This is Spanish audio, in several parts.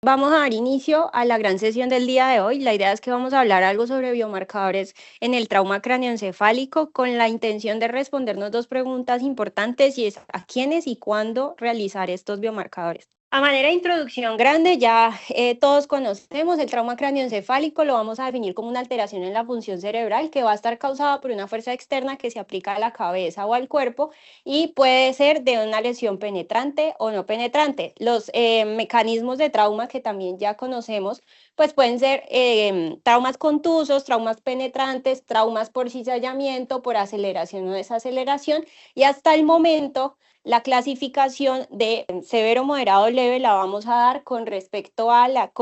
Vamos a dar inicio a la gran sesión del día de hoy. La idea es que vamos a hablar algo sobre biomarcadores en el trauma cráneoencefálico con la intención de respondernos dos preguntas importantes y es a quiénes y cuándo realizar estos biomarcadores. A manera de introducción grande, ya todos conocemos el trauma cráneoencefálico, lo vamos a definir como una alteración en la función cerebral que va a estar causada por una fuerza externa que se aplica a la cabeza o al cuerpo y puede ser de una lesión penetrante o no penetrante. Los mecanismos de trauma que también ya conocemos, pues pueden ser traumas contusos, traumas penetrantes, traumas por cizallamiento, por aceleración o desaceleración, y hasta el momento la clasificación de severo, moderado, leve la vamos a dar con respecto a la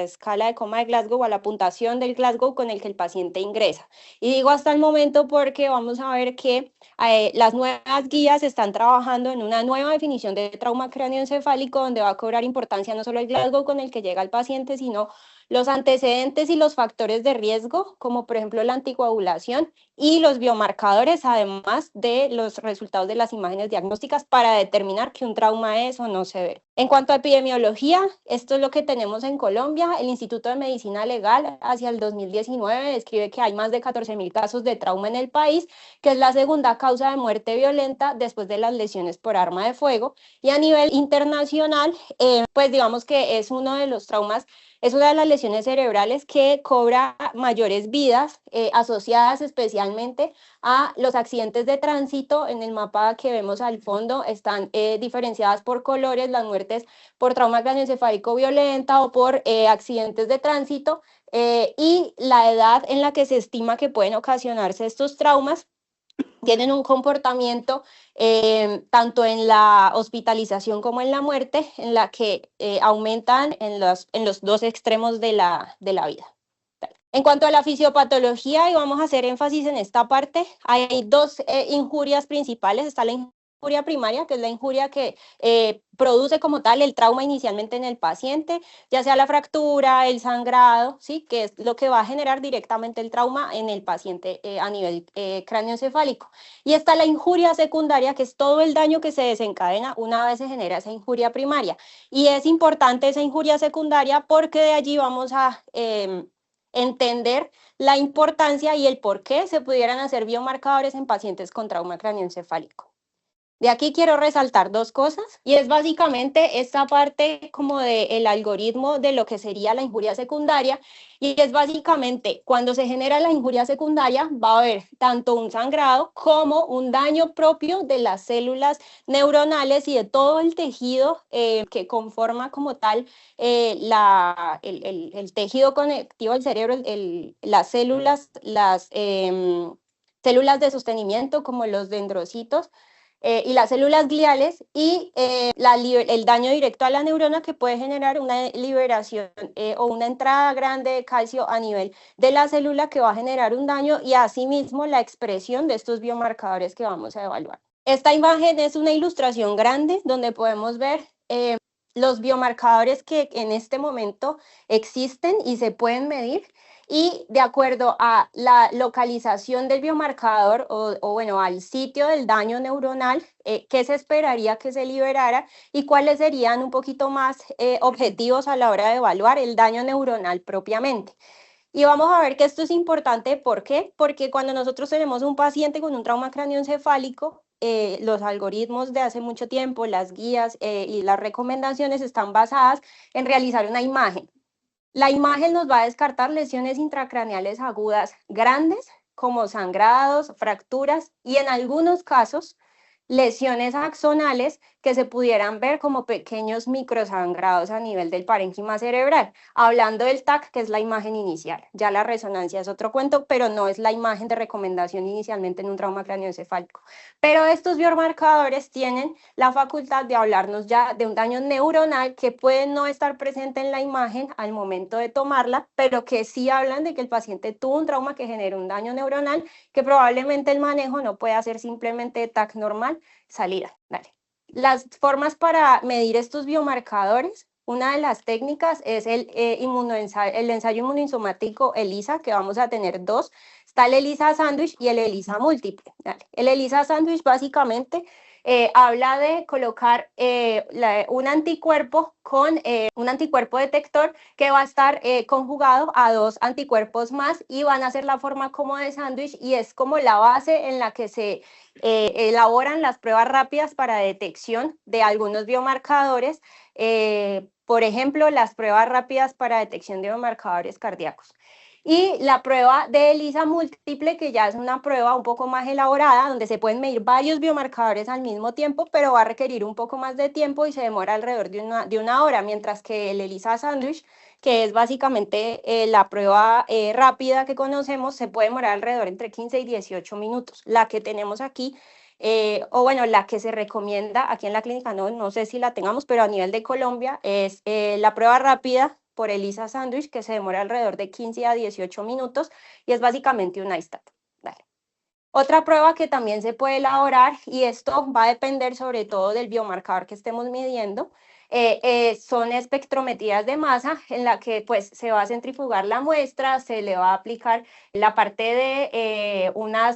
escala de coma de Glasgow o a la puntuación del Glasgow con el que el paciente ingresa. Y digo hasta el momento porque vamos a ver que las nuevas guías están trabajando en una nueva definición de trauma cráneoencefálico donde va a cobrar importancia no solo el Glasgow con el que llega el paciente, sino los antecedentes y los factores de riesgo, como por ejemplo la anticoagulación y los biomarcadores, además de los resultados de las imágenes diagnósticas para determinar que un trauma es o no severo. En cuanto a epidemiología, esto es lo que tenemos en Colombia. El Instituto de Medicina Legal hacia el 2019 describe que hay más de 14.000 casos de trauma en el país, que es la segunda causa de muerte violenta después de las lesiones por arma de fuego. Y a nivel internacional, pues digamos que es uno de los traumas, es una de las lesiones cerebrales que cobra mayores vidas asociadas especialmente a los accidentes de tránsito. En el mapa que vemos al fondo están diferenciadas por colores las muertes por trauma craneoencefálico violenta o por accidentes de tránsito y la edad en la que se estima que pueden ocasionarse estos traumas. Tienen un comportamiento tanto en la hospitalización como en la muerte, en la que aumentan en los dos extremos de la vida. En cuanto a la fisiopatología, y vamos a hacer énfasis en esta parte, hay dos injurias principales. Está la injuria primaria, que es la injuria que produce como tal el trauma inicialmente en el paciente, ya sea la fractura, el sangrado, ¿sí? Que es lo que va a generar directamente el trauma en el paciente a nivel cráneoencefálico. Y está la injuria secundaria, que es todo el daño que se desencadena una vez se genera esa injuria primaria. Y es importante esa injuria secundaria porque de allí vamos a entender la importancia y el por qué se pudieran hacer biomarcadores en pacientes con trauma craneoencefálico. De aquí quiero resaltar dos cosas y es básicamente esta parte como del algoritmo de lo que sería la injuria secundaria y es básicamente cuando se genera la injuria secundaria va a haber tanto un sangrado como un daño propio de las células neuronales y de todo el tejido que conforma como tal el tejido conectivo del cerebro, las células, células de sostenimiento como los dendrocitos y las células gliales y el daño directo a la neurona que puede generar una liberación o una entrada grande de calcio a nivel de la célula que va a generar un daño y asimismo la expresión de estos biomarcadores que vamos a evaluar. Esta imagen es una ilustración grande donde podemos ver los biomarcadores que en este momento existen y se pueden medir y de acuerdo a la localización del biomarcador bueno, al sitio del daño neuronal, qué se esperaría que se liberara y cuáles serían un poquito más objetivos a la hora de evaluar el daño neuronal propiamente. Y vamos a ver que esto es importante, ¿por qué? Porque cuando nosotros tenemos un paciente con un trauma craneoencefálico, los algoritmos de hace mucho tiempo, las guías y las recomendaciones están basadas en realizar una imagen. La imagen nos va a descartar lesiones intracraneales agudas grandes, como sangrados, fracturas y en algunos casos lesiones axonales que se pudieran ver como pequeños microsangrados a nivel del parénquima cerebral. Hablando del TAC, que es la imagen inicial. Ya la resonancia es otro cuento, pero no es la imagen de recomendación inicialmente en un trauma craneoencefálico. Pero estos biomarcadores tienen la facultad de hablarnos ya de un daño neuronal que puede no estar presente en la imagen al momento de tomarla, pero que sí hablan de que el paciente tuvo un trauma que genera un daño neuronal que probablemente el manejo no puede hacer simplemente TAC normal, salida. Dale. Las formas para medir estos biomarcadores, una de las técnicas es el ensayo inmunohistomático ELISA, que vamos a tener dos. Está el ELISA sándwich y el ELISA múltiple. Dale. El ELISA sándwich básicamente habla de colocar un anticuerpo con un anticuerpo detector que va a estar conjugado a dos anticuerpos más y van a ser la forma como de sándwich y es como la base en la que se elaboran las pruebas rápidas para detección de algunos biomarcadores, por ejemplo, las pruebas rápidas para detección de biomarcadores cardíacos. Y la prueba de ELISA múltiple, que ya es una prueba un poco más elaborada, donde se pueden medir varios biomarcadores al mismo tiempo, pero va a requerir un poco más de tiempo y se demora alrededor de una hora, mientras que el ELISA Sandwich, que es básicamente la prueba rápida que conocemos, se puede demorar alrededor entre 15 y 18 minutos. La que tenemos aquí, o bueno, la que se recomienda aquí en la clínica, no sé si la tengamos, pero a nivel de Colombia, es la prueba rápida por ELISA Sandwich, que se demora alrededor de 15 a 18 minutos y es básicamente un ISTAT. Dale. Otra prueba que también se puede elaborar, y esto va a depender sobre todo del biomarcador que estemos midiendo, son espectrometrías de masa en la que pues se va a centrifugar la muestra, se le va a aplicar la parte de una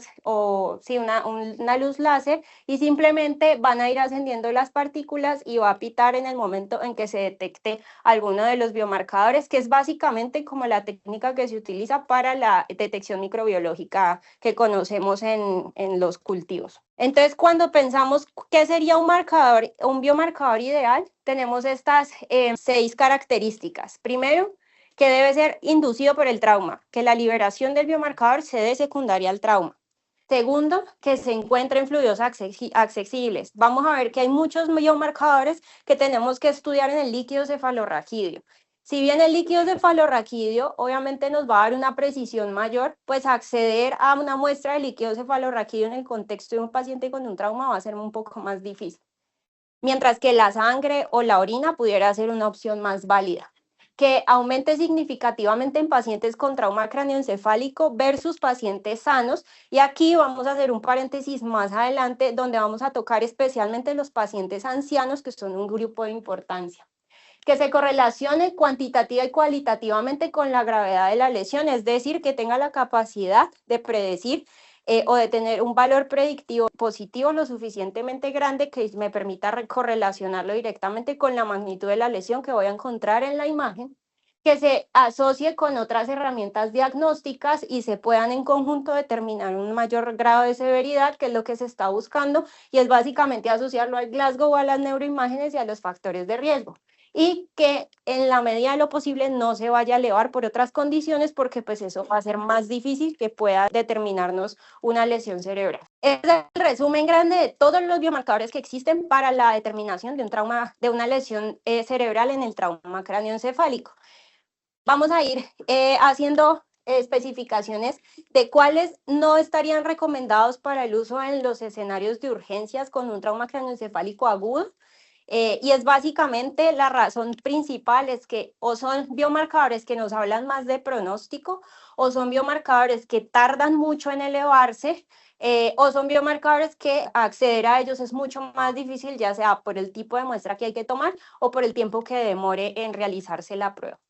luz láser y simplemente van a ir ascendiendo las partículas y va a pitar en el momento en que se detecte alguno de los biomarcadores, que es básicamente como la técnica que se utiliza para la detección microbiológica que conocemos en los cultivos. Entonces, cuando pensamos qué sería un biomarcador ideal, tenemos estas 6 características. Primero, que debe ser inducido por el trauma, que la liberación del biomarcador se dé secundaria al trauma. Segundo, que se encuentre en fluidos accesibles. Vamos a ver que hay muchos biomarcadores que tenemos que estudiar en el líquido cefalorraquídeo. Si bien el líquido cefalorraquídeo obviamente nos va a dar una precisión mayor, pues acceder a una muestra de líquido cefalorraquídeo en el contexto de un paciente con un trauma va a ser un poco más difícil. Mientras que la sangre o la orina pudiera ser una opción más válida. Que aumente significativamente en pacientes con trauma cráneoencefálico versus pacientes sanos. Y aquí vamos a hacer un paréntesis más adelante donde vamos a tocar especialmente los pacientes ancianos, que son un grupo de importancia. Que se correlacione cuantitativa y cualitativamente con la gravedad de la lesión, es decir, que tenga la capacidad de predecir o de tener un valor predictivo positivo lo suficientemente grande que me permita correlacionarlo directamente con la magnitud de la lesión que voy a encontrar en la imagen, que se asocie con otras herramientas diagnósticas y se puedan en conjunto determinar un mayor grado de severidad, que es lo que se está buscando, y es básicamente asociarlo al Glasgow, a las neuroimágenes y a los factores de riesgo. Y que en la medida de lo posible no se vaya a elevar por otras condiciones, porque pues eso va a ser más difícil que pueda determinarnos una lesión cerebral. Es el resumen grande de todos los biomarcadores que existen para la determinación de un trauma, de una lesión cerebral en el trauma cráneoencefálico. Vamos a ir haciendo especificaciones de cuáles no estarían recomendados para el uso en los escenarios de urgencias con un trauma craneoencefálico agudo. Y es básicamente la razón principal es que o son biomarcadores que nos hablan más de pronóstico o son biomarcadores que tardan mucho en elevarse o son biomarcadores que acceder a ellos es mucho más difícil, ya sea por el tipo de muestra que hay que tomar o por el tiempo que demore en realizarse la prueba.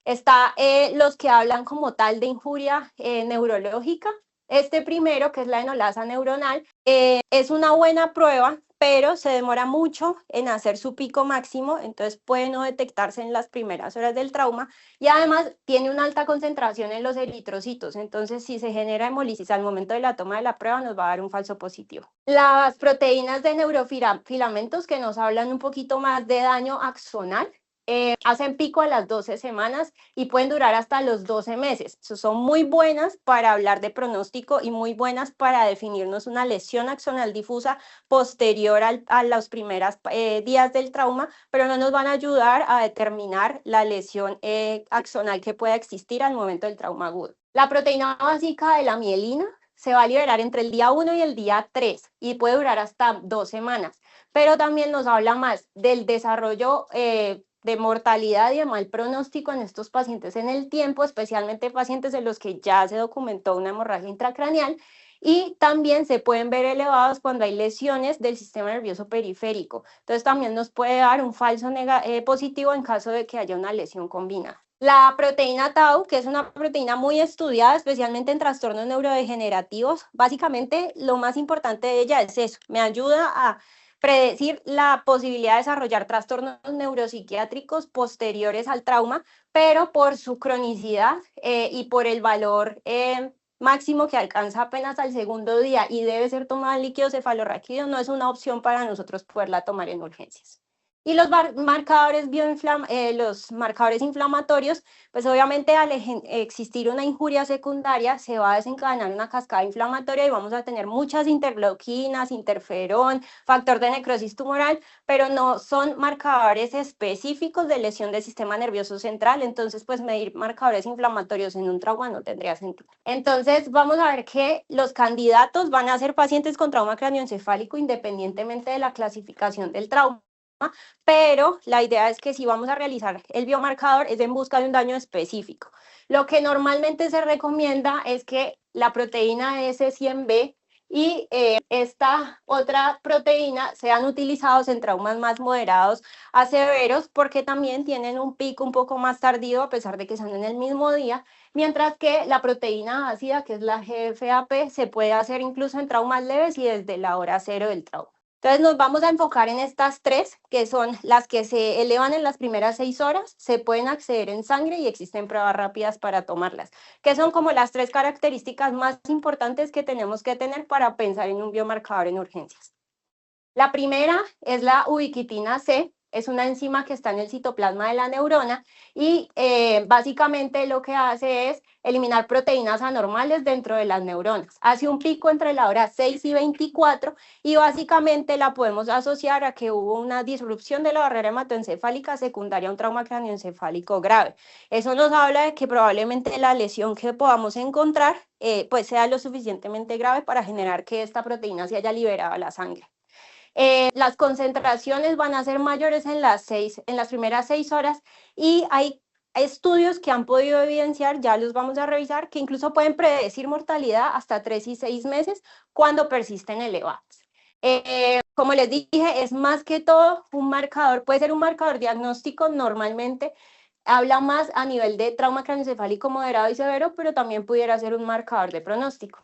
Está los que hablan como tal de injuria neurológica. Este primero, que es la enolasa neuronal, es una buena prueba, pero se demora mucho en hacer su pico máximo, entonces puede no detectarse en las primeras horas del trauma y además tiene una alta concentración en los eritrocitos, entonces si se genera hemólisis al momento de la toma de la prueba nos va a dar un falso positivo. Las proteínas de neurofilamentos que nos hablan un poquito más de daño axonal, hacen pico a las 12 semanas y pueden durar hasta los 12 meses. Son muy buenas para hablar de pronóstico y muy buenas para definirnos una lesión axonal difusa posterior a los primeros días del trauma, pero no nos van a ayudar a determinar la lesión axonal que pueda existir al momento del trauma agudo. La proteína básica de la mielina se va a liberar entre el día 1 y el día 3 y puede durar hasta 2 semanas, pero también nos habla más del desarrollo de mortalidad y de mal pronóstico en estos pacientes en el tiempo, especialmente pacientes en los que ya se documentó una hemorragia intracraneal, y también se pueden ver elevados cuando hay lesiones del sistema nervioso periférico. Entonces también nos puede dar un falso positivo en caso de que haya una lesión combinada. La proteína tau, que es una proteína muy estudiada, especialmente en trastornos neurodegenerativos, básicamente lo más importante de ella es eso, me ayuda a predecir la posibilidad de desarrollar trastornos neuropsiquiátricos posteriores al trauma, pero por su cronicidad y por el valor máximo que alcanza apenas al segundo día y debe ser tomada en líquido cefalorraquídeo, no es una opción para nosotros poderla tomar en urgencias. Y los marcadores, los marcadores inflamatorios, pues obviamente al existir una injuria secundaria se va a desencadenar una cascada inflamatoria y vamos a tener muchas interleuquinas, interferón, factor de necrosis tumoral, pero no son marcadores específicos de lesión del sistema nervioso central, entonces pues medir marcadores inflamatorios en un trauma no tendría sentido. Entonces vamos a ver que los candidatos van a ser pacientes con trauma cráneoencefálico independientemente de la clasificación del trauma, pero la idea es que si vamos a realizar el biomarcador es en busca de un daño específico. Lo que normalmente se recomienda es que la proteína S100B y esta otra proteína sean utilizados en traumas más moderados a severos porque también tienen un pico un poco más tardío a pesar de que son en el mismo día, mientras que la proteína ácida, que es la GFAP, se puede hacer incluso en traumas leves y desde la hora cero del trauma. Entonces nos vamos a enfocar en estas tres, que son las que se elevan en las primeras 6 horas, se pueden acceder en sangre y existen pruebas rápidas para tomarlas, que son como las tres características más importantes que tenemos que tener para pensar en un biomarcador en urgencias. La primera es la ubiquitina C, es una enzima que está en el citoplasma de la neurona y básicamente lo que hace es eliminar proteínas anormales dentro de las neuronas. Hace un pico entre la hora 6 y 24 y básicamente la podemos asociar a que hubo una disrupción de la barrera hematoencefálica secundaria a un trauma cráneoencefálico grave. Eso nos habla de que probablemente la lesión que podamos encontrar pues sea lo suficientemente grave para generar que esta proteína se haya liberado a la sangre. Las concentraciones van a ser mayores en las primeras 6 horas y hay estudios que han podido evidenciar, ya los vamos a revisar, que incluso pueden predecir mortalidad hasta 3 y 6 meses cuando persisten elevadas. Como les dije, es más que todo un marcador, puede ser un marcador diagnóstico normalmente, habla más a nivel de trauma craneoencefálico moderado y severo, pero también pudiera ser un marcador de pronóstico.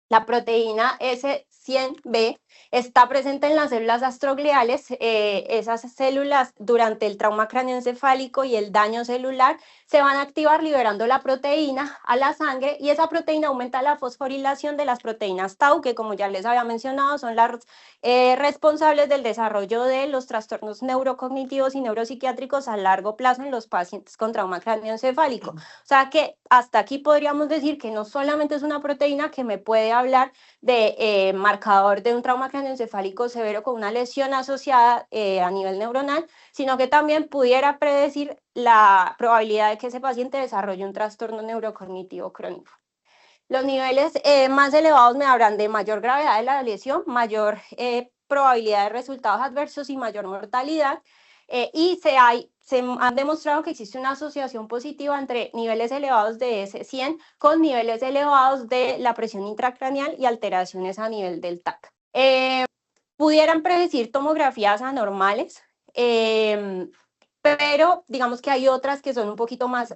La proteína S100B está presente en las células astrogliales. Esas células durante el trauma craneoencefálico y el daño celular se van a activar liberando la proteína a la sangre y esa proteína aumenta la fosforilación de las proteínas Tau, que como ya les había mencionado son las responsables del desarrollo de los trastornos neurocognitivos y neuropsiquiátricos a largo plazo en los pacientes con trauma craneoencefálico. O sea que hasta aquí podríamos decir que no solamente es una proteína que me puede hablar de marcador de un trauma craneoencefálico severo con una lesión asociada a nivel neuronal, sino que también pudiera predecir la probabilidad de que ese paciente desarrolle un trastorno neurocognitivo crónico. Los niveles más elevados me hablan de mayor gravedad de la lesión, mayor probabilidad de resultados adversos y mayor mortalidad. Y se han demostrado que existe una asociación positiva entre niveles elevados de S100 con niveles elevados de la presión intracraneal y alteraciones a nivel del TAC. Pudieran predecir tomografías anormales, pero digamos que hay otras que son un poquito más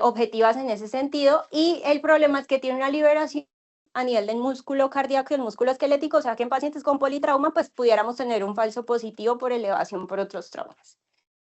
objetivas en ese sentido y el problema es que tiene una liberación a nivel del músculo cardíaco y el músculo esquelético, o sea que en pacientes con politrauma pues pudiéramos tener un falso positivo por elevación por otros traumas.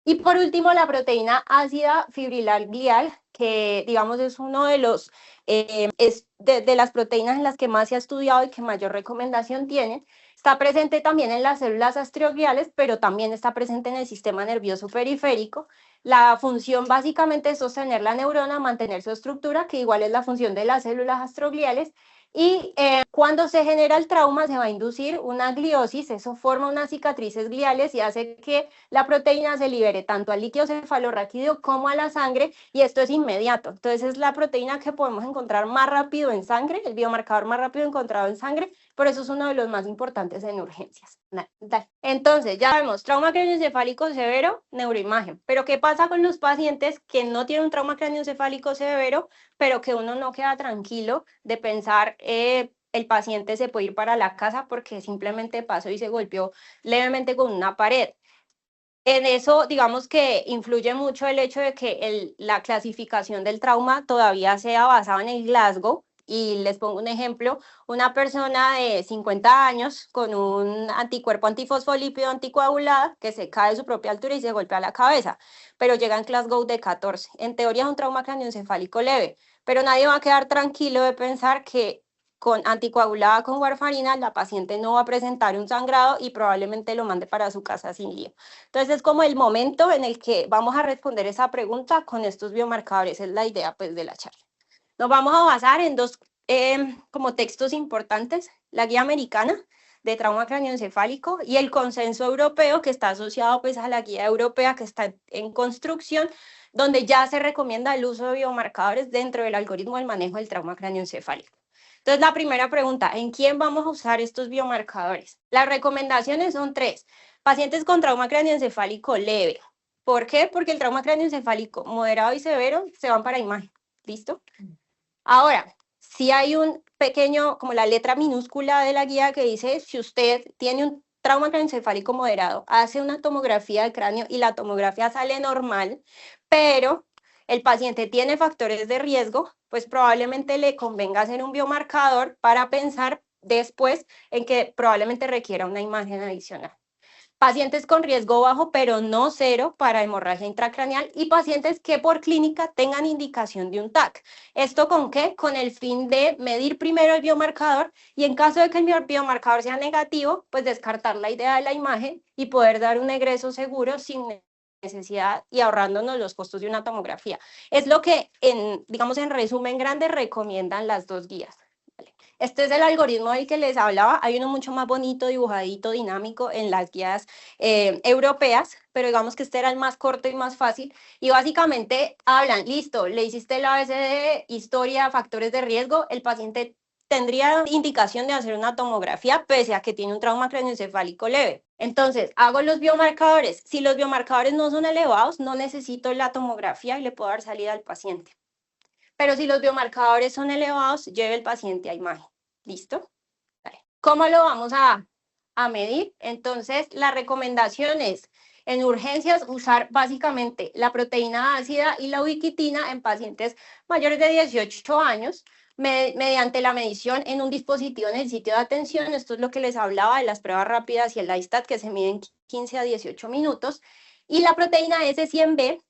Y por último, la proteína ácida fibrilar glial, que digamos es uno de los de las proteínas en las que más se ha estudiado y que mayor recomendación tienen. Está presente también en las células astrogliales, pero también está presente en el sistema nervioso periférico. La función básicamente es sostener la neurona, mantener su estructura, que igual es la función de las células astrogliales. Y cuando se genera el trauma se va a inducir una gliosis, eso forma unas cicatrices gliales y hace que la proteína se libere tanto al líquido cefalorraquídeo como a la sangre y esto es inmediato. Entonces es la proteína que podemos encontrar más rápido en sangre, el biomarcador más rápido encontrado en sangre, por eso es uno de los más importantes en urgencias. Entonces ya vemos, trauma craneoencefálico severo, neuroimagen. Pero ¿qué pasa con los pacientes que no tienen un trauma craneoencefálico severo, pero que uno no queda tranquilo de pensar el paciente se puede ir para la casa porque simplemente pasó y se golpeó levemente con una pared? En eso, digamos que influye mucho el hecho de que la clasificación del trauma todavía sea basada en el Glasgow Y les pongo un ejemplo, una persona de 50 años con un anticuerpo antifosfolípido anticoagulado que se cae de su propia altura y se golpea la cabeza, pero llega en Glasgow de 14. En teoría es un trauma craneoencefálico leve, pero nadie va a quedar tranquilo de pensar que con anticoagulada con warfarina, la paciente no va a presentar un sangrado y probablemente lo mande para su casa sin lío. Entonces es como el momento en el que vamos a responder esa pregunta con estos biomarcadores, es la idea pues de la charla. Nos vamos a basar en dos como textos importantes, la guía americana de trauma craneoencefálico y el consenso europeo que está asociado pues a la guía europea que está en construcción, donde ya se recomienda el uso de biomarcadores dentro del algoritmo del manejo del trauma craneoencefálico. Entonces, la primera pregunta, ¿en quién vamos a usar estos biomarcadores? Las recomendaciones son 3. Pacientes con trauma craneoencefálico leve. ¿Por qué? Porque el trauma craneoencefálico moderado y severo se van para imagen. ¿Listo? Ahora, si hay un pequeño, como la letra minúscula de la guía que dice, si usted tiene un trauma craneoencefálico moderado, hace una tomografía de cráneo y la tomografía sale normal, pero el paciente tiene factores de riesgo, pues probablemente le convenga hacer un biomarcador para pensar después en que probablemente requiera una imagen adicional. Pacientes con riesgo bajo, pero no cero para hemorragia intracraneal y pacientes que por clínica tengan indicación de un TAC. ¿Esto con qué? Con el fin de medir primero el biomarcador y en caso de que el biomarcador sea negativo, pues descartar la idea de la imagen y poder dar un egreso seguro sin necesidad y ahorrándonos los costos de una tomografía. Es lo que, digamos, en resumen grande, recomiendan las dos guías. Este es el algoritmo del que les hablaba. Hay uno mucho más bonito, dibujadito, dinámico en las guías europeas, pero digamos que este era el más corto y más fácil. Y básicamente hablan, listo, le hiciste el ABCD, historia, factores de riesgo, el paciente tendría indicación de hacer una tomografía pese a que tiene un trauma craneoencefálico leve. Entonces, hago los biomarcadores. Si los biomarcadores no son elevados, no necesito la tomografía y le puedo dar salida al paciente. Pero si los biomarcadores son elevados, lleve el paciente a imagen. ¿Listo? Vale. ¿Cómo lo vamos a medir? Entonces, la recomendación es, en urgencias, usar básicamente la proteína ácida y la ubiquitina en pacientes mayores de 18 años, mediante la medición en un dispositivo en el sitio de atención. Esto es lo que les hablaba de las pruebas rápidas y el ISTAT, que se miden 15 a 18 minutos. Y la proteína S100B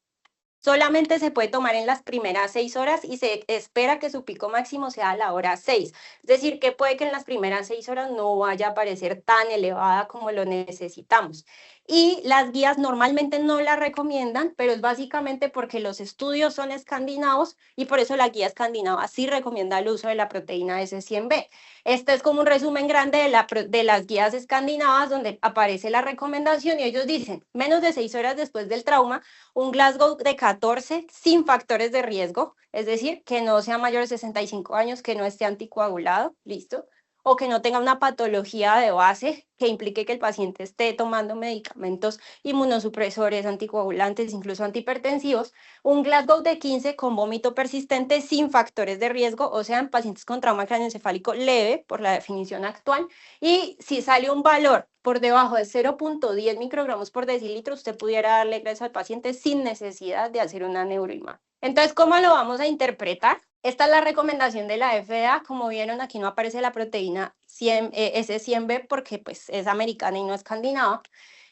solamente se puede tomar en las primeras 6 horas y se espera que su pico máximo sea a la hora 6. Es decir, que puede que en las primeras 6 horas no vaya a parecer tan elevada como lo necesitamos. Y las guías normalmente no la recomiendan, pero es básicamente porque los estudios son escandinavos y por eso la guía escandinava sí recomienda el uso de la proteína S100B. Este es como un resumen grande de las guías escandinavas donde aparece la recomendación y ellos dicen, menos de 6 horas después del trauma, un Glasgow de 14 sin factores de riesgo, es decir, que no sea mayor de 65 años, que no esté anticoagulado, listo, o que no tenga una patología de base que implique que el paciente esté tomando medicamentos inmunosupresores, anticoagulantes, incluso antihipertensivos, un Glasgow de 15 con vómito persistente sin factores de riesgo, o sea, en pacientes con trauma craneoencefálico leve, por la definición actual, y si sale un valor por debajo de 0.10 microgramos por decilitro, usted pudiera darle egreso al paciente sin necesidad de hacer una neuroimagen. Entonces, ¿cómo lo vamos a interpretar? Esta es la recomendación de la FDA. Como vieron, aquí no aparece la proteína S100B porque pues, es americana y no escandinava.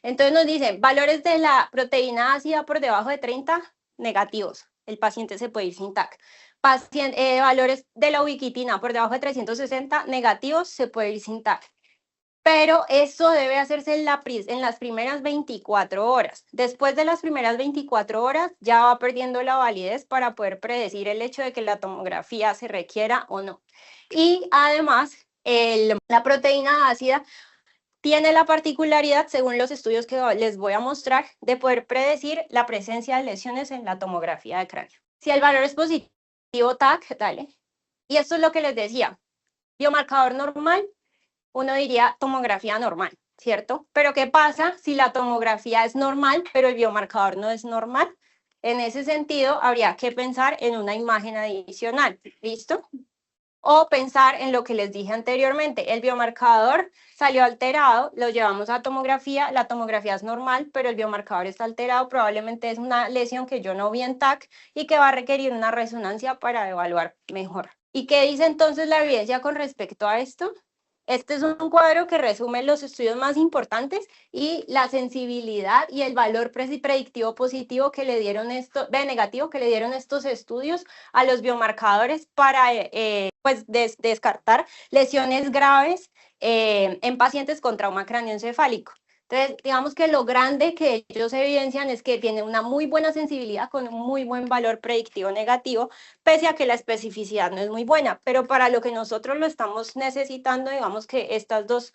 Entonces nos dicen, valores de la proteína ácida por debajo de 30, negativos. El paciente se puede ir sin TAC. Valores de la ubiquitina por debajo de 360, negativos, se puede ir sin TAC. Pero eso debe hacerse en las primeras 24 horas. Después de las primeras 24 horas ya va perdiendo la validez para poder predecir el hecho de que la tomografía se requiera o no. Y además, la proteína ácida tiene la particularidad, según los estudios que les voy a mostrar, de poder predecir la presencia de lesiones en la tomografía de cráneo. Si el valor es positivo, TAC, dale. Y esto es lo que les decía. Biomarcador normal, uno diría tomografía normal, ¿cierto? Pero ¿qué pasa si la tomografía es normal, pero el biomarcador no es normal? En ese sentido, habría que pensar en una imagen adicional, ¿listo? O pensar en lo que les dije anteriormente, el biomarcador salió alterado, lo llevamos a tomografía, la tomografía es normal, pero el biomarcador está alterado, probablemente es una lesión que yo no vi en TAC y que va a requerir una resonancia para evaluar mejor. ¿Y qué dice entonces la evidencia con respecto a esto? Este es un cuadro que resume los estudios más importantes y la sensibilidad y el valor predictivo positivo que le dieron negativo que le dieron estos estudios a los biomarcadores para pues descartar lesiones graves en pacientes con trauma craneoencefálico. Entonces, digamos que lo grande que ellos evidencian es que tiene una muy buena sensibilidad con un muy buen valor predictivo negativo, pese a que la especificidad no es muy buena, pero para lo que nosotros lo estamos necesitando, digamos que estos dos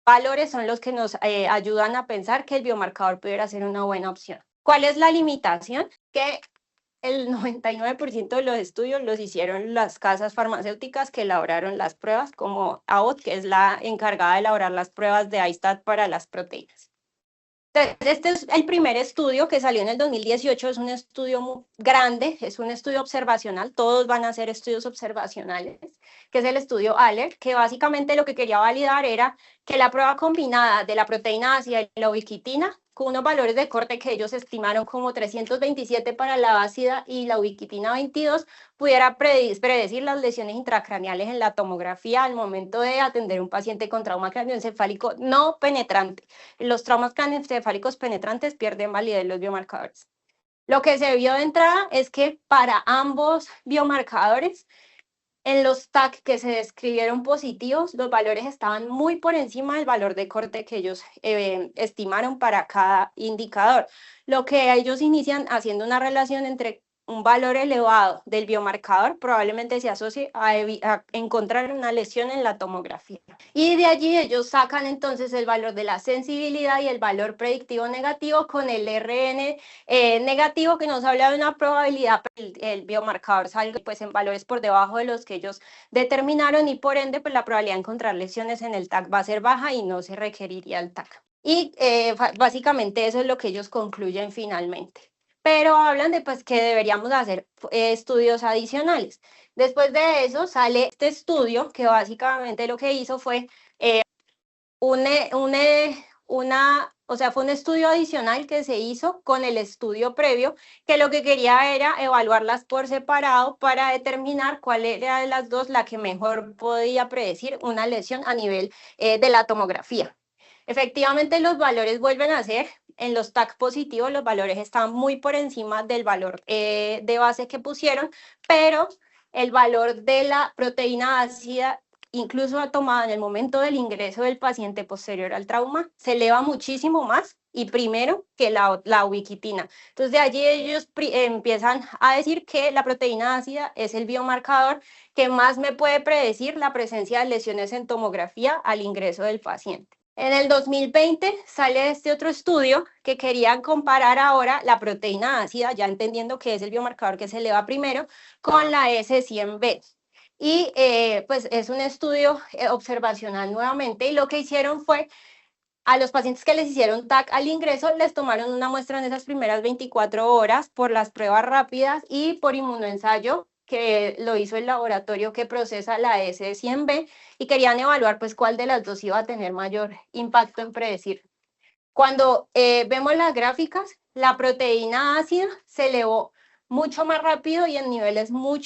valores son los que nos ayudan a pensar que el biomarcador pudiera ser una buena opción. ¿Cuál es la limitación? Que el 99% de los estudios los hicieron las casas farmacéuticas que elaboraron las pruebas, como Abbott, que es la encargada de elaborar las pruebas de ISTAT para las proteínas. Entonces, este es el primer estudio que salió en el 2018, es un estudio muy grande, es un estudio observacional, todos van a ser estudios observacionales, que es el estudio ALER, que básicamente lo que quería validar era que la prueba combinada de la proteína ácida y la ubiquitina, con unos valores de corte que ellos estimaron como 327 para la ácida y la ubiquitina 22, pudiera predecir las lesiones intracraneales en la tomografía al momento de atender a un paciente con trauma craneoencefálico no penetrante. Los traumas craneoencefálicos penetrantes pierden validez los biomarcadores. Lo que se vio de entrada es que para ambos biomarcadores, en los TAC que se describieron positivos, los valores estaban muy por encima del valor de corte que ellos estimaron para cada indicador, lo que ellos inician haciendo una relación entre un valor elevado del biomarcador probablemente se asocie a encontrar una lesión en la tomografía. Y de allí ellos sacan entonces el valor de la sensibilidad y el valor predictivo negativo con el RN negativo, que nos habla de una probabilidad el biomarcador salga pues en valores por debajo de los que ellos determinaron, y por ende pues la probabilidad de encontrar lesiones en el TAC va a ser baja y no se requeriría el TAC. Y básicamente eso es lo que ellos concluyen finalmente. Pero hablan de pues que deberíamos hacer estudios adicionales. Después de eso sale este estudio que básicamente lo que hizo fue fue un estudio adicional que se hizo con el estudio previo, que lo que quería era evaluarlas por separado para determinar cuál era de las dos la que mejor podía predecir una lesión a nivel de la tomografía. Efectivamente, los valores vuelven a ser, en los TAC positivos, los valores están muy por encima del valor de base que pusieron, pero el valor de la proteína ácida, incluso tomada en el momento del ingreso del paciente posterior al trauma, se eleva muchísimo más y primero que la ubiquitina. Entonces, de allí ellos empiezan a decir que la proteína ácida es el biomarcador que más me puede predecir la presencia de lesiones en tomografía al ingreso del paciente. En el 2020 sale este otro estudio que querían comparar ahora la proteína ácida, ya entendiendo que es el biomarcador que se eleva primero, con la S100B. Y pues es un estudio observacional nuevamente, y lo que hicieron fue a los pacientes que les hicieron TAC al ingreso, les tomaron una muestra en esas primeras 24 horas por las pruebas rápidas y por inmunoensayo, que lo hizo el laboratorio que procesa la S100B, y querían evaluar pues cuál de las dos iba a tener mayor impacto en predecir. Cuando vemos las gráficas, la proteína ácida se elevó mucho más rápido y en niveles muy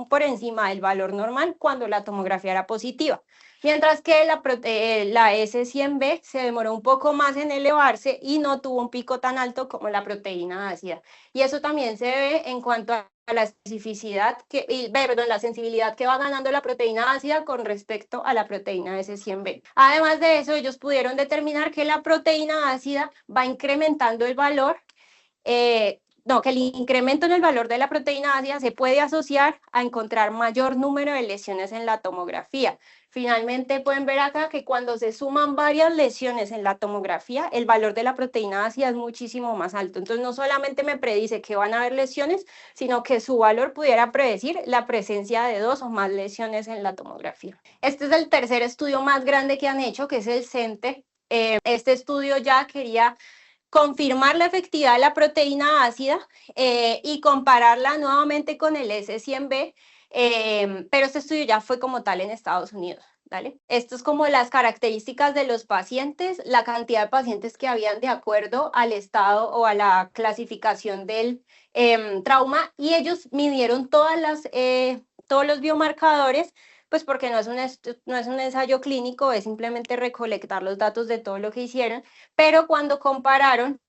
por encima del valor normal cuando la tomografía era positiva, mientras que la S100B se demoró un poco más en elevarse y no tuvo un pico tan alto como la proteína ácida. Y eso también se ve en cuanto a la especificidad, la sensibilidad que va ganando la proteína ácida con respecto a la proteína S100B. Además de eso, ellos pudieron determinar que la proteína ácida va incrementando el valor, que el incremento en el valor de la proteína ácida se puede asociar a encontrar mayor número de lesiones en la tomografía. Finalmente pueden ver acá que cuando se suman varias lesiones en la tomografía, el valor de la proteína ácida es muchísimo más alto. Entonces no solamente me predice que van a haber lesiones, sino que su valor pudiera predecir la presencia de 2 o más lesiones en la tomografía. Este es el tercer estudio más grande que han hecho, que es el CENTE. Este estudio ya quería confirmar la efectividad de la proteína ácida y compararla nuevamente con el S100B, pero este estudio ya fue como tal en Estados Unidos. ¿Vale? Esto es como las características de los pacientes, la cantidad de pacientes que habían de acuerdo al estado o a la clasificación del trauma, y ellos midieron todas las todos los biomarcadores, pues porque no es un ensayo clínico, es simplemente recolectar los datos de todo lo que hicieron, pero cuando compararon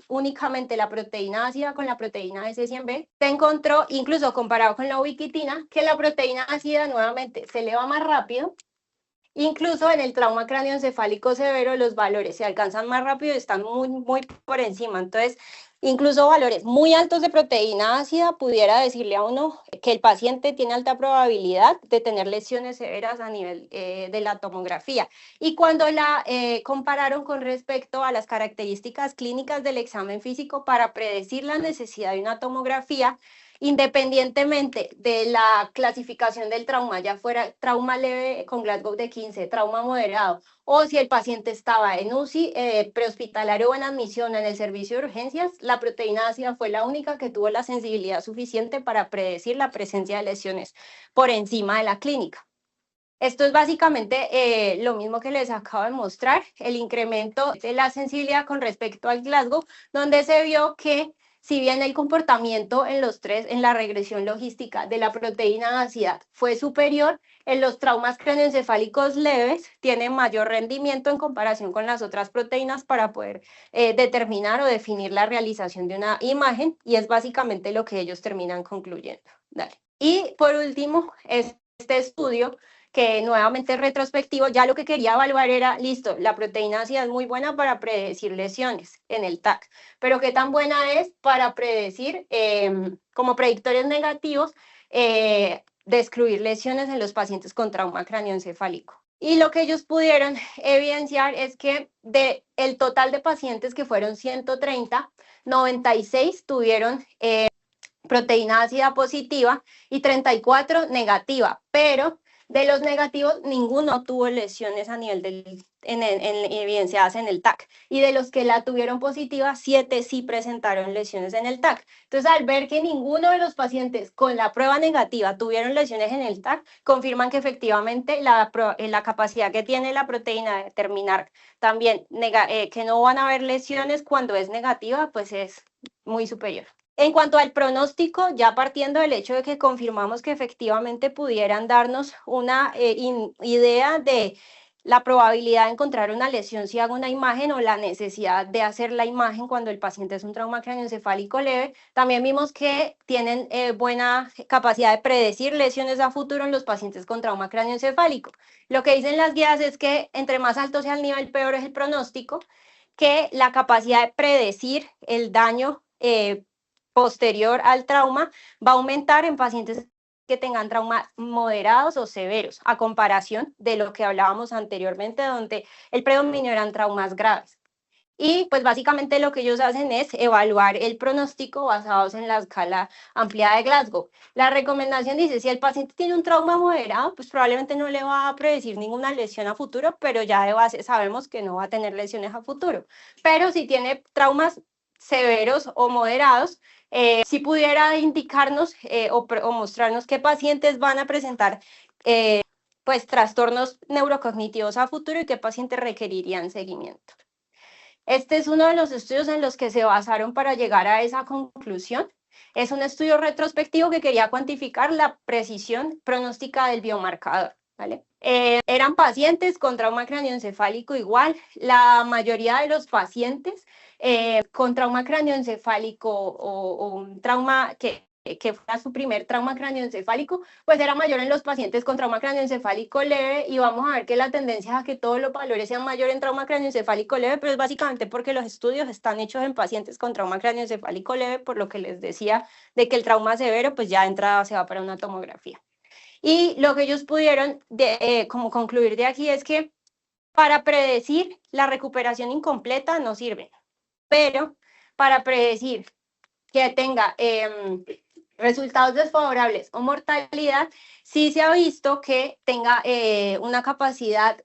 únicamente la proteína ácida con la proteína S100B, se encontró, incluso comparado con la ubiquitina, que la proteína ácida nuevamente se eleva más rápido. Incluso en el trauma cráneoencefálico severo los valores se alcanzan más rápido y están muy por encima. Entonces, incluso valores muy altos de proteína ácida pudiera decirle a uno que el paciente tiene alta probabilidad de tener lesiones severas a nivel de la tomografía. Y cuando la compararon con respecto a las características clínicas del examen físico para predecir la necesidad de una tomografía, independientemente de la clasificación del trauma, ya fuera trauma leve con Glasgow de 15, trauma moderado, o si el paciente estaba en UCI, prehospitalario o en admisión en el servicio de urgencias, la proteína ácida fue la única que tuvo la sensibilidad suficiente para predecir la presencia de lesiones por encima de la clínica. Esto es básicamente lo mismo que les acabo de mostrar, el incremento de la sensibilidad con respecto al Glasgow, donde se vio que si bien el comportamiento en los tres, en la regresión logística de la proteína ácida fue superior, en los traumas craneoencefálicos leves tiene mayor rendimiento en comparación con las otras proteínas para poder determinar o definir la realización de una imagen, y es básicamente lo que ellos terminan concluyendo. Dale. Y por último, este estudio que nuevamente es retrospectivo, ya lo que quería evaluar era, listo, la proteína ácida es muy buena para predecir lesiones en el TAC, pero qué tan buena es para predecir, como predictores negativos, de excluir lesiones en los pacientes con trauma craneoencefálico. Y lo que ellos pudieron evidenciar es que de el total de pacientes que fueron 130, 96 tuvieron proteína ácida positiva y 34 negativa, pero de los negativos, ninguno tuvo lesiones a nivel en evidenciadas en el TAC. Y de los que la tuvieron positiva, 7 sí presentaron lesiones en el TAC. Entonces, al ver que ninguno de los pacientes con la prueba negativa tuvieron lesiones en el TAC, confirman que efectivamente la capacidad que tiene la proteína de determinar también que no van a haber lesiones cuando es negativa, pues es muy superior. En cuanto al pronóstico, ya partiendo del hecho de que confirmamos que efectivamente pudieran darnos una idea de la probabilidad de encontrar una lesión si hago una imagen o la necesidad de hacer la imagen cuando el paciente es un trauma craneoencefálico leve, también vimos que tienen buena capacidad de predecir lesiones a futuro en los pacientes con trauma craneoencefálico. Lo que dicen las guías es que entre más alto sea el nivel, peor es el pronóstico, que la capacidad de predecir el daño posterior al trauma va a aumentar en pacientes que tengan traumas moderados o severos, a comparación de lo que hablábamos anteriormente, donde el predominio eran traumas graves. Y pues básicamente lo que ellos hacen es evaluar el pronóstico basados en la escala ampliada de Glasgow. La recomendación dice, si el paciente tiene un trauma moderado, pues probablemente no le va a predecir ninguna lesión a futuro, pero ya de base sabemos que no va a tener lesiones a futuro. Pero si tiene traumas severos o moderados, si pudiera indicarnos o mostrarnos qué pacientes van a presentar pues trastornos neurocognitivos a futuro y qué pacientes requerirían seguimiento. Este es uno de los estudios en los que se basaron para llegar a esa conclusión. Es un estudio retrospectivo que quería cuantificar la precisión pronóstica del biomarcador, ¿vale? Eran pacientes con trauma craneoencefálico igual. La mayoría de los pacientes con trauma craneoencefálico o un trauma que fuera su primer trauma craneoencefálico, pues era mayor en los pacientes con trauma craneoencefálico leve, y vamos a ver que la tendencia es a que todos los valores sean mayores en trauma craneoencefálico leve, pero es básicamente porque los estudios están hechos en pacientes con trauma craneoencefálico leve, por lo que les decía de que el trauma severo pues ya de entrada se va para una tomografía. Y lo que ellos pudieron como concluir de aquí es que para predecir la recuperación incompleta no sirve, pero para predecir que tenga resultados desfavorables o mortalidad, sí se ha visto que tenga una capacidad,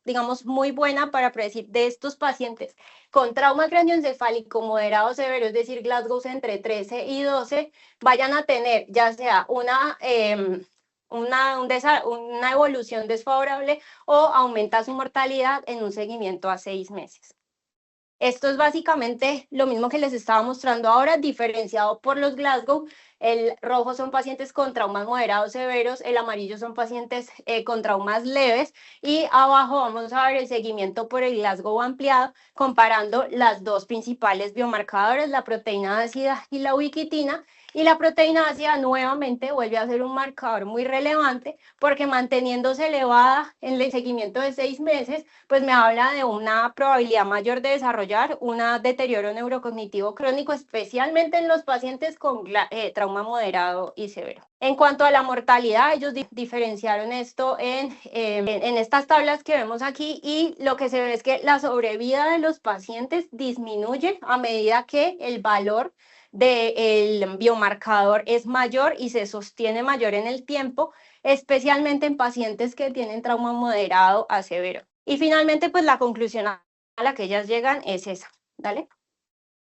digamos, muy buena para predecir de estos pacientes con trauma craneoencefálico moderado o severo, es decir, Glasgow entre 13 y 12, vayan a tener ya sea una evolución desfavorable o aumenta su mortalidad en un seguimiento a 6 meses. Esto es básicamente lo mismo que les estaba mostrando ahora, diferenciado por los Glasgow. el rojo son pacientes con traumas moderados severos, el amarillo son pacientes con traumas leves, y abajo vamos a ver el seguimiento por el Glasgow ampliado, comparando las dos principales biomarcadores, la proteína ácida y la ubiquitina. Y la proteína ácida nuevamente vuelve a ser un marcador muy relevante porque manteniéndose elevada en el seguimiento de 6 meses, pues me habla de una probabilidad mayor de desarrollar un deterioro neurocognitivo crónico, especialmente en los pacientes con trauma moderado y severo. En cuanto a la mortalidad, ellos diferenciaron esto en estas tablas que vemos aquí, y lo que se ve es que la sobrevida de los pacientes disminuye a medida que el valor del biomarcador es mayor y se sostiene mayor en el tiempo, especialmente en pacientes que tienen trauma moderado a severo. Y finalmente, pues la conclusión a la que ellas llegan es esa, ¿vale?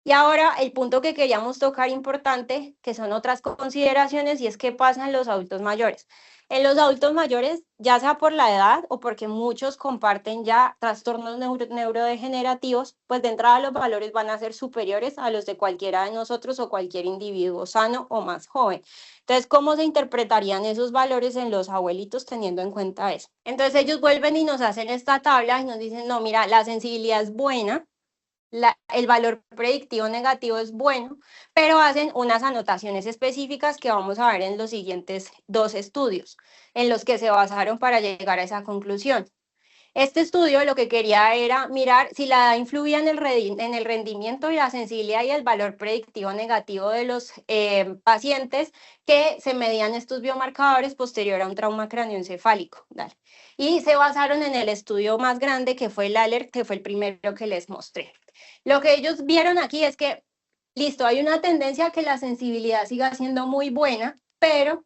Y ahora el punto que queríamos tocar importante, que son otras consideraciones, y es qué pasa en los adultos mayores. En los adultos mayores, ya sea por la edad o porque muchos comparten ya trastornos neurodegenerativos, pues de entrada los valores van a ser superiores a los de cualquiera de nosotros o cualquier individuo sano o más joven. Entonces, ¿cómo se interpretarían esos valores en los abuelitos teniendo en cuenta eso? Entonces ellos vuelven y nos hacen esta tabla y nos dicen, no, mira, la sensibilidad es buena, el valor predictivo negativo es bueno, pero hacen unas anotaciones específicas que vamos a ver en los siguientes dos estudios, en los que se basaron para llegar a esa conclusión. Este estudio lo que quería era mirar si la edad influía en el rendimiento y la sensibilidad y el valor predictivo negativo de los pacientes que se medían estos biomarcadores posterior a un trauma cráneoencefálico. Dale. Y se basaron en el estudio más grande, que fue el ALERT, que fue el primero que les mostré. Lo que ellos vieron aquí es que, listo, hay una tendencia a que la sensibilidad siga siendo muy buena, pero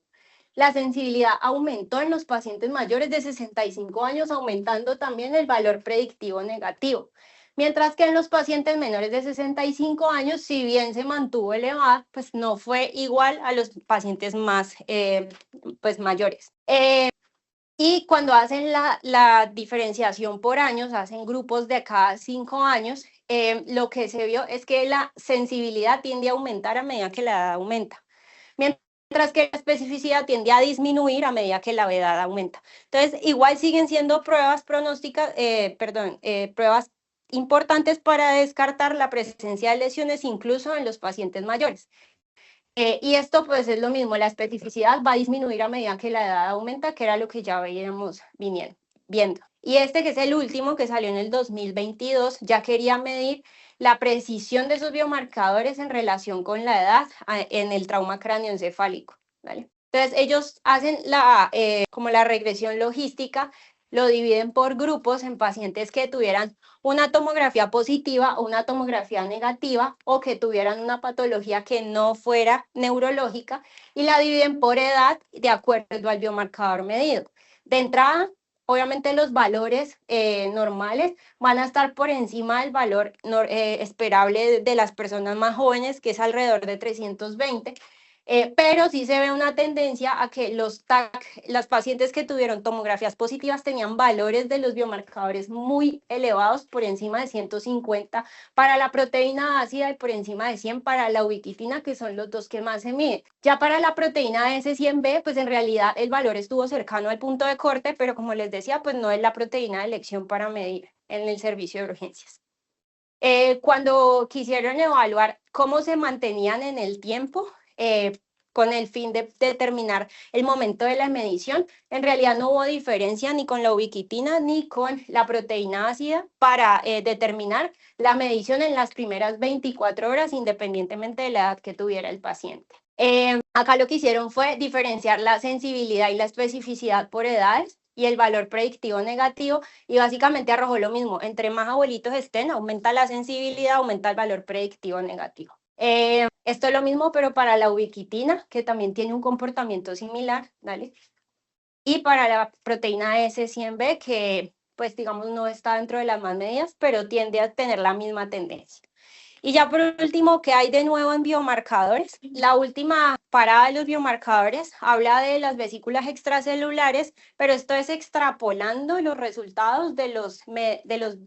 la sensibilidad aumentó en los pacientes mayores de 65 años, aumentando también el valor predictivo negativo. Mientras que en los pacientes menores de 65 años, si bien se mantuvo elevada, pues no fue igual a los pacientes más pues mayores. Y cuando hacen la diferenciación por años, hacen grupos de cada 5 años, lo que se vio es que la sensibilidad tiende a aumentar a medida que la edad aumenta, mientras que la especificidad tiende a disminuir a medida que la edad aumenta. Entonces, igual siguen siendo pruebas pronósticas, pruebas importantes para descartar la presencia de lesiones incluso en los pacientes mayores. Y esto pues es lo mismo, la especificidad va a disminuir a medida que la edad aumenta, que era lo que ya veíamos viendo. Y este, que es el último, que salió en el 2022, ya quería medir la precisión de esos biomarcadores en relación con la edad en el trauma cráneoencefálico, ¿vale? Entonces ellos hacen como la regresión logística, lo dividen por grupos en pacientes que tuvieran una tomografía positiva o una tomografía negativa, o que tuvieran una patología que no fuera neurológica, y la dividen por edad de acuerdo al biomarcador medido. De entrada, obviamente los valores normales van a estar por encima del valor esperable de las personas más jóvenes, que es alrededor de 320, pero sí se ve una tendencia a que los pacientes que tuvieron tomografías positivas tenían valores de los biomarcadores muy elevados, por encima de 150 para la proteína ácida y por encima de 100 para la ubiquitina, que son los dos que más se miden. Ya para la proteína S100B, pues en realidad el valor estuvo cercano al punto de corte, pero como les decía, pues no es la proteína de elección para medir en el servicio de urgencias. Cuando quisieron evaluar cómo se mantenían en el tiempo, con el fin de determinar el momento de la medición, en realidad no hubo diferencia ni con la ubiquitina ni con la proteína ácida para determinar la medición en las primeras 24 horas, independientemente de la edad que tuviera el paciente. Acá lo que hicieron fue diferenciar la sensibilidad y la especificidad por edades y el valor predictivo negativo, y básicamente arrojó lo mismo: entre más abuelitos estén, aumenta la sensibilidad, aumenta el valor predictivo negativo. Esto es lo mismo, pero para la ubiquitina, que también tiene un comportamiento similar, ¿vale? Y para la proteína S100B, que pues digamos no está dentro de las más medidas, pero tiende a tener la misma tendencia. Y ya por último, ¿qué hay de nuevo en biomarcadores? La última parada de los biomarcadores habla de las vesículas extracelulares, pero esto es extrapolando los resultados de los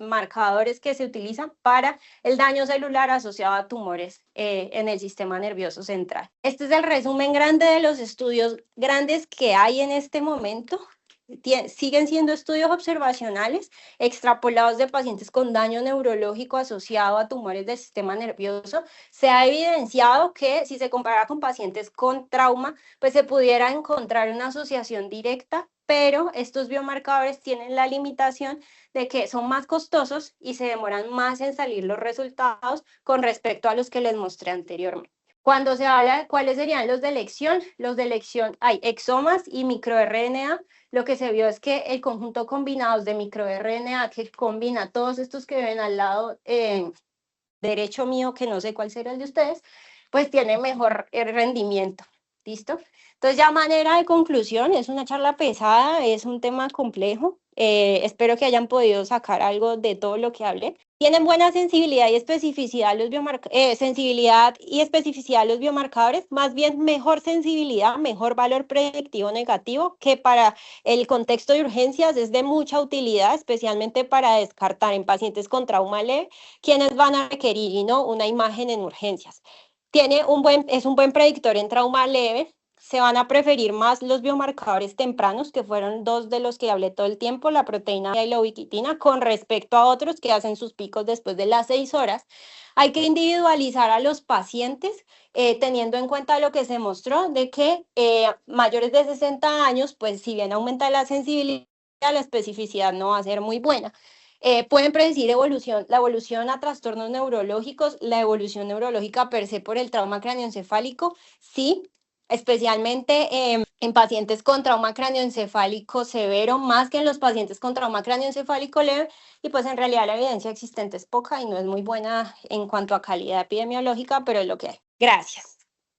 marcadores que se utilizan para el daño celular asociado a tumores en el sistema nervioso central. Este es el resumen grande de los estudios grandes que hay en este momento. Siguen siendo estudios observacionales extrapolados de pacientes con daño neurológico asociado a tumores del sistema nervioso. Se ha evidenciado que si se compara con pacientes con trauma, pues se pudiera encontrar una asociación directa, pero estos biomarcadores tienen la limitación de que son más costosos y se demoran más en salir los resultados con respecto a los que les mostré anteriormente. Cuando se habla de cuáles serían los de elección hay exomas y microRNA. Lo que se vio es que el conjunto combinados de microRNA que combina todos estos que ven al lado derecho mío, que no sé cuál será el de ustedes, pues tiene mejor rendimiento. ¿Listo? Entonces ya manera de conclusión, es una charla pesada, es un tema complejo. Espero que hayan podido sacar algo de todo lo que hablé. Tienen buena sensibilidad y especificidad sensibilidad y especificidad los biomarcadores, más bien mejor sensibilidad, mejor valor predictivo negativo, que para el contexto de urgencias es de mucha utilidad, especialmente para descartar en pacientes con trauma leve, quienes van a requerir y no una imagen en urgencias. Es un buen predictor en trauma leve. Se van a preferir más los biomarcadores tempranos, que fueron dos de los que hablé todo el tiempo, la proteína y la ubiquitina, con respecto a otros que hacen sus picos después de las 6 horas. Hay que individualizar a los pacientes, teniendo en cuenta lo que se mostró, de que mayores de 60 años, pues si bien aumenta la sensibilidad, la especificidad no va a ser muy buena. Pueden predecir la evolución a trastornos neurológicos, la evolución neurológica per se por el trauma cráneoencefálico, sí, especialmente en pacientes con trauma cráneoencefálico severo, más que en los pacientes con trauma cráneoencefálico leve, y pues en realidad la evidencia existente es poca y no es muy buena en cuanto a calidad epidemiológica, pero es lo que hay. Gracias.